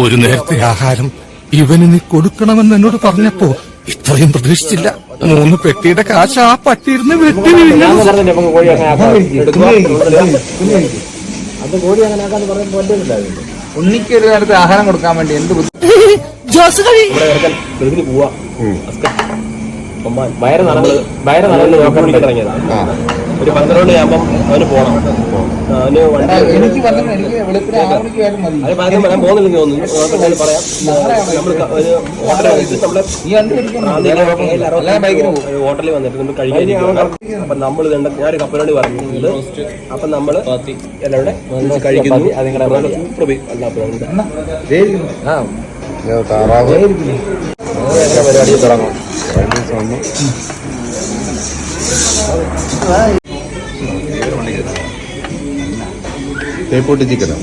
ഒരു നേരത്തെ ആഹാരം ഇവന് നീ കൊടുക്കണമെന്ന് എന്നോട് പറഞ്ഞപ്പോ ഇത്രയും പ്രതീക്ഷിച്ചില്ല. 3 പെട്ടിയുടെ കാശ് ആ പട്ടിയിരുന്ന് വെട്ടി വീഴുന്നു. ഉണ്ണിക്ക് ഒരു നേരത്തെ ആഹാരം കൊടുക്കാൻ വേണ്ടി എന്ത് പോവാ വയറ് നടന്ന് നോക്കാൻ വേണ്ടി ഇറങ്ങിയതാണ്. ഒരു 12 മണിയാകുമ്പം അവന് പോകണം. അവന് എനിക്ക് പോകുന്നില്ലെങ്കിൽ തോന്നുന്നു പറയാം. ഹോട്ടലിൽ വന്നിട്ട് നമ്മൾ കഴിക്കാതിരിക്കുകയാണ്. അപ്പൊ നമ്മൾ ഞാനൊരു കപ്പലോട് പറഞ്ഞിട്ടുണ്ട്. അപ്പൊ നമ്മള് എല്ലാവരുടെ കഴിക്കുന്നു. പരിപാടി തുടങ്ങും. തേപ്പോട്ട് ചിക്കനോ?